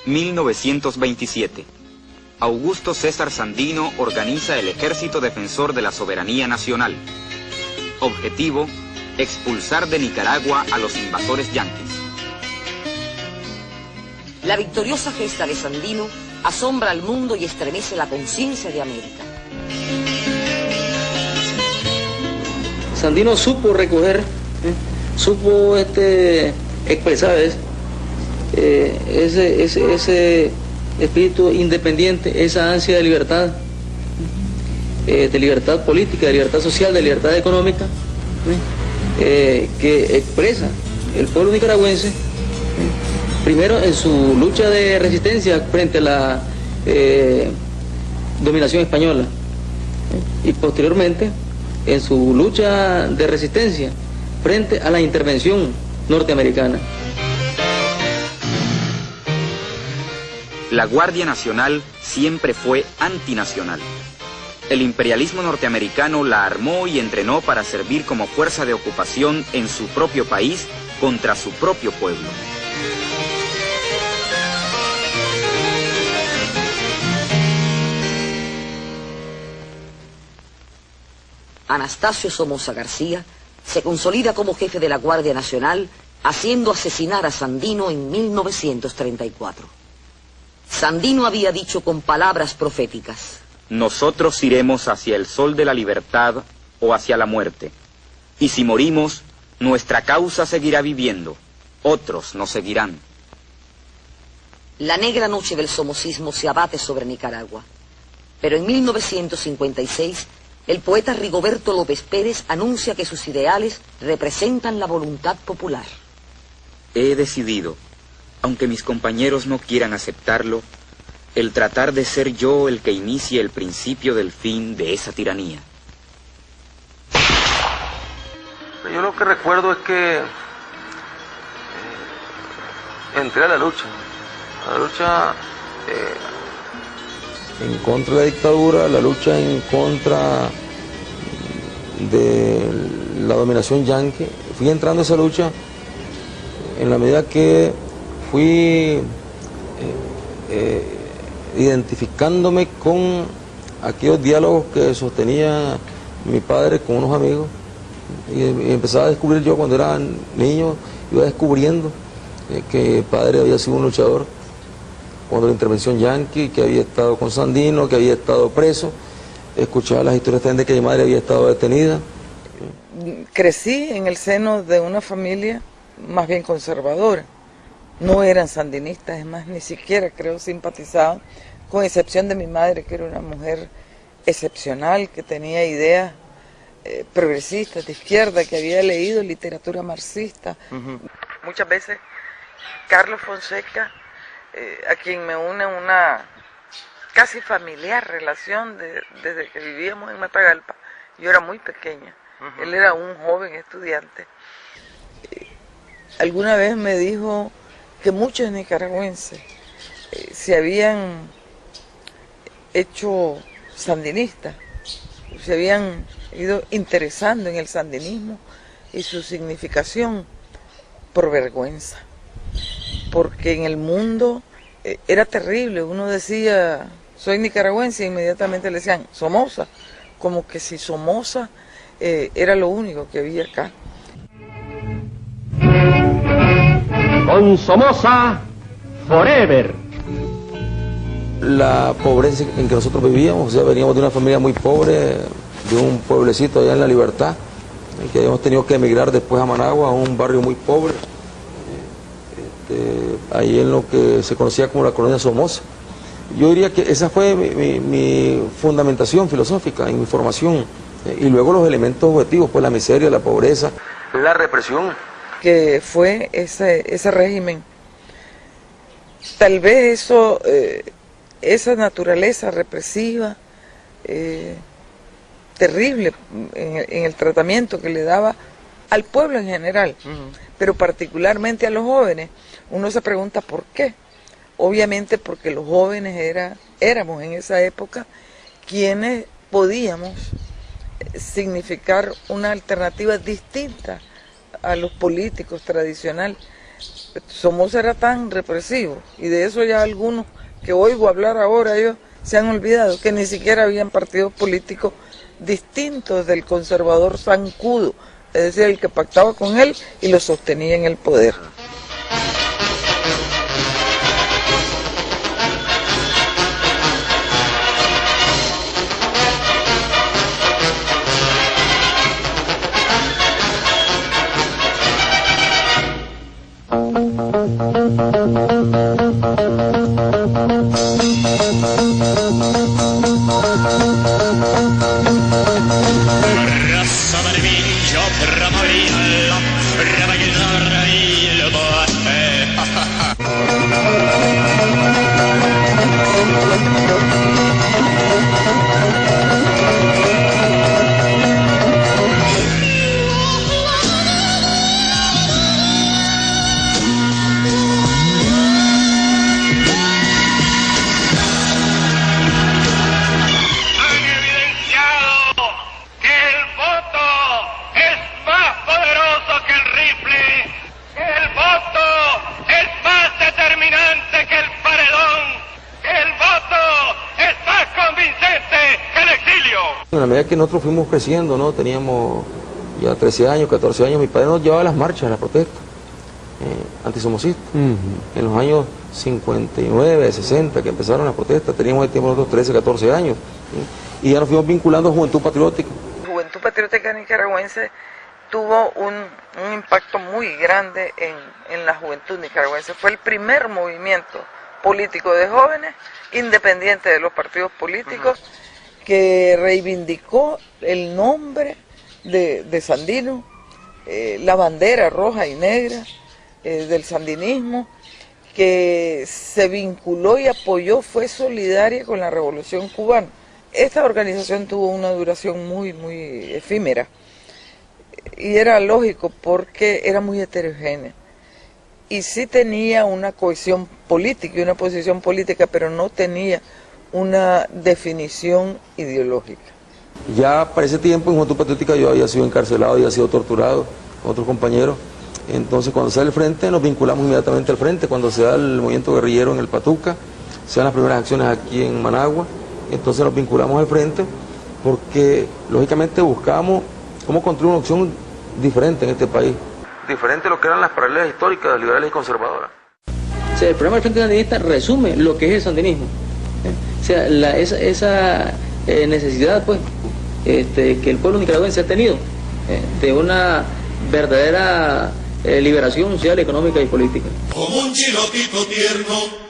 1927. Augusto César Sandino organiza el Ejército Defensor de la Soberanía Nacional. Objetivo: expulsar de Nicaragua a los invasores yanquis. La victoriosa gesta de Sandino asombra al mundo y estremece la conciencia de América. Sandino supo recoger, supo expresar ese espíritu independiente, esa ansia de libertad política, de libertad social, de libertad económica, que expresa el pueblo nicaragüense, primero en su lucha de resistencia frente a la dominación española, y posteriormente en su lucha de resistencia frente a la intervención norteamericana. La Guardia Nacional siempre fue antinacional. El imperialismo norteamericano la armó y entrenó para servir como fuerza de ocupación en su propio país contra su propio pueblo. Anastasio Somoza García se consolida como jefe de la Guardia Nacional, haciendo asesinar a Sandino en 1934. Sandino había dicho con palabras proféticas: nosotros iremos hacia el sol de la libertad o hacia la muerte. Y si morimos, nuestra causa seguirá viviendo, otros nos seguirán. La negra noche del somocismo se abate sobre Nicaragua. Pero en 1956, el poeta Rigoberto López Pérez anuncia que sus ideales representan la voluntad popular. He decidido, aunque mis compañeros no quieran aceptarlo, el tratar de ser yo el que inicie el principio del fin de esa tiranía. Yo lo que recuerdo es que entré a la lucha en contra de la dictadura, la lucha en contra de la dominación yanqui. Fui entrando a esa lucha en la medida que fui identificándome con aquellos diálogos que sostenía mi padre con unos amigos, y empezaba a descubrir yo cuando era niño, iba descubriendo que mi padre había sido un luchador contra la intervención yanqui, que había estado con Sandino, que había estado preso. Escuchaba las historias también de que mi madre había estado detenida. Crecí en el seno de una familia más bien conservadora. No eran sandinistas, es más, ni siquiera creo simpatizaban, con excepción de mi madre, que era una mujer excepcional, que tenía ideas progresistas, de izquierda, que había leído literatura marxista. Muchas veces Carlos Fonseca, a quien me une una casi familiar relación desde que vivíamos en Matagalpa. Yo era muy pequeña, él era un joven estudiante. Alguna vez me dijo que muchos nicaragüenses se habían hecho sandinistas, se habían ido interesando en el sandinismo y su significación por vergüenza, porque en el mundo era terrible. Uno decía, soy nicaragüense, e inmediatamente le decían, Somoza, como que si Somoza era lo único que había acá. Con Somoza, forever. La pobreza en que nosotros vivíamos, o sea, veníamos de una familia muy pobre, de un pueblecito allá en La Libertad, que habíamos tenido que emigrar después a Managua, a un barrio muy pobre, ahí en lo que se conocía como la colonia Somoza. Yo diría que esa fue mi fundamentación filosófica en mi formación, y luego los elementos objetivos, pues la miseria, la pobreza, la represión. Que fue ese régimen. Tal vez eso, esa naturaleza represiva, terrible en el tratamiento que le daba al pueblo en general, pero particularmente a los jóvenes, uno se pregunta por qué. Obviamente porque los jóvenes éramos en esa época quienes podíamos significar una alternativa distinta a los políticos tradicionales. Somoza era tan represivo, y de eso ya algunos que oigo hablar ahora, ellos se han olvidado que ni siquiera habían partidos políticos distintos del conservador zancudo, es decir, el que pactaba con él y lo sostenía en el poder. En la medida que nosotros fuimos creciendo, ¿no? Teníamos ya 13 años, 14 años, mi padre nos llevaba a las marchas, a las protestas antisomocistas. En los años 59, 60, que empezaron las protestas, teníamos el tiempo nosotros 13, 14 años, y ya nos fuimos vinculando a Juventud Patriótica. Juventud Patriótica Nicaragüense tuvo un impacto muy grande en la juventud nicaragüense. Fue el primer movimiento político de jóvenes, independiente de los partidos políticos, que reivindicó el nombre de Sandino, la bandera roja y negra del sandinismo, que se vinculó y apoyó, fue solidaria con la Revolución Cubana. Esta organización tuvo una duración muy efímera, y era lógico porque era muy heterogénea, y sí tenía una cohesión política y una posición política, pero no tenía una definición ideológica. Ya para ese tiempo en Juventud Patriótica yo había sido encarcelado y había sido torturado con otros compañeros. Entonces cuando se da el frente nos vinculamos inmediatamente al frente. Cuando se da el movimiento guerrillero en el Patuca, se dan las primeras acciones aquí en Managua, entonces nos vinculamos al frente porque lógicamente buscamos cómo construir una opción diferente en este país. Diferente a lo que eran las paralelas históricas, liberales y conservadoras. O sea, el programa del Frente Sandinista resume lo que es el sandinismo. O sea, esa necesidad, pues, que el pueblo nicaragüense ha tenido de una verdadera liberación social, económica y política. Como un chilotito tierno